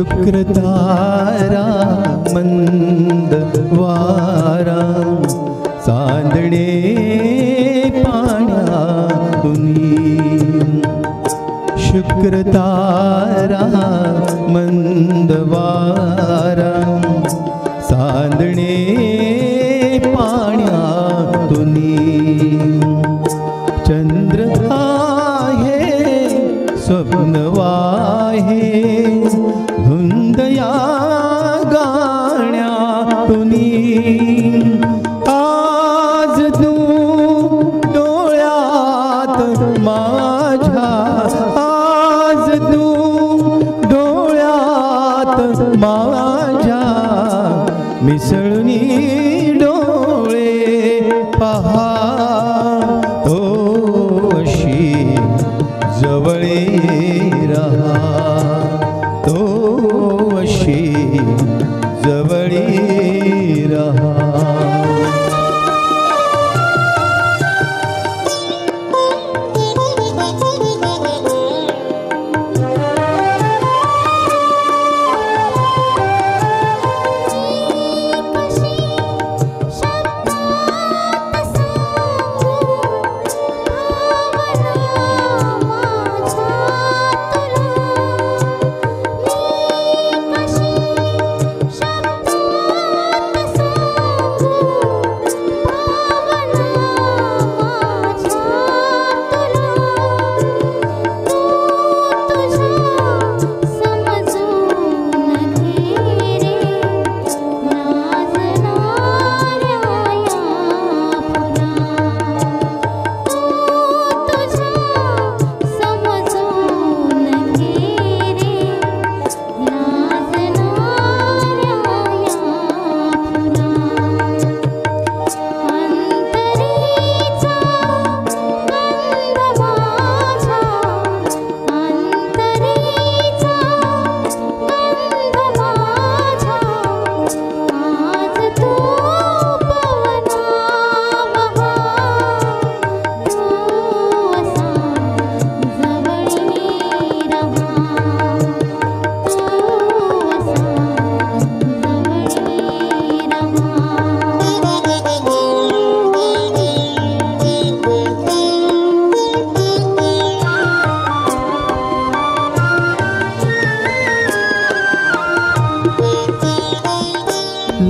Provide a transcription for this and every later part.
शुक्र तारा मंद वारा चांदणे पाण्यातुनी शुक्र तारा मंद वारा चांदणे पाण्यातुनी चंद्र आहे स्वप्न वाहे धुंदया गाण्यातुनी आज तू डोळ्यात माझ्या आज तू डोळ्यात माझ्या मिसळणी डोळे पहा तोशी जवळे रहा तोशी जवळे रहा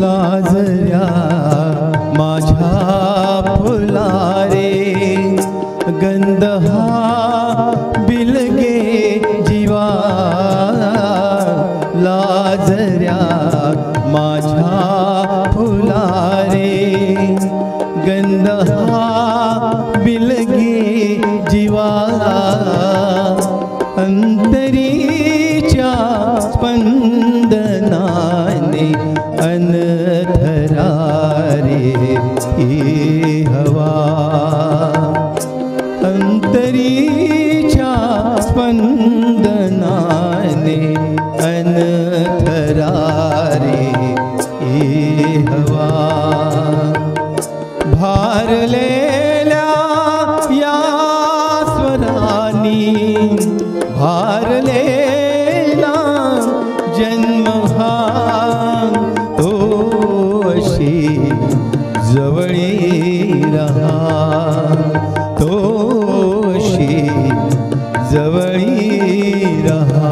लाजऱ्या माझ्या फुलारे गंध हा बिलगे जीवा लाजऱ्या माझ्या फुलारे गंध हा बिलगे जीवा अंतरीच्या स्पंदनाने अनधरा रे ही हवा अंतरीच्या स्पंदनाने अनधरा रे ही हवा भारलेल्या या स्वरानी भारलेला जन्म हा जवळी रहा तोशी जवळी रहा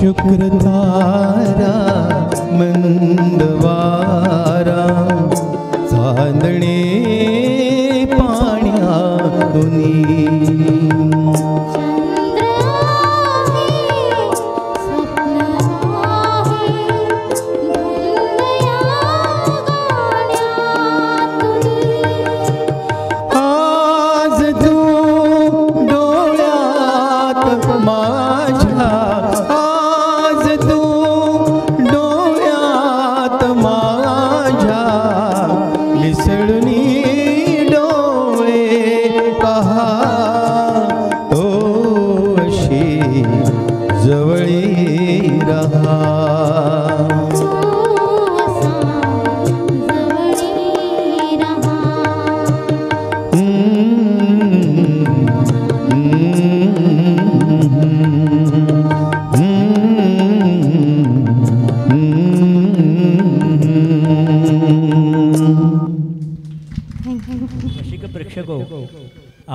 शुक्र तारा मंदवारा चांदणे पाण्यातुनी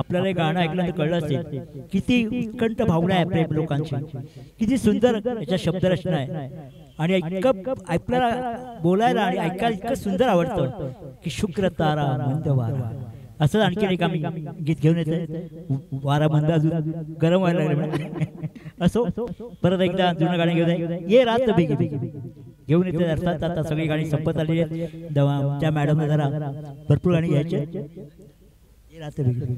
आपल्याला हे गाणं ऐकलं तर कळलं असेल किती उत्कंठ भावना आहे प्रेम लोकांची, किती सुंदर याच्या शब्दरचना आहे आणि इतकं आपल्याला बोलायला आणि ऐकायला इतकं सुंदर आवडतं की शुक्र तारा मंद वारा. असं आणखी एक आम्ही गीत घेऊन येतो. वारा मंद अजून गरम व्हायला लागलं असो. परत एकदा जुनं गाणं घेऊन ये रात बेगी घेऊन येते. अर्थात आता सगळी गाणी संपत आली आहेत. त्या मॅडमला जरा भरपूर गाणी घ्यायची. ये रात बेगी.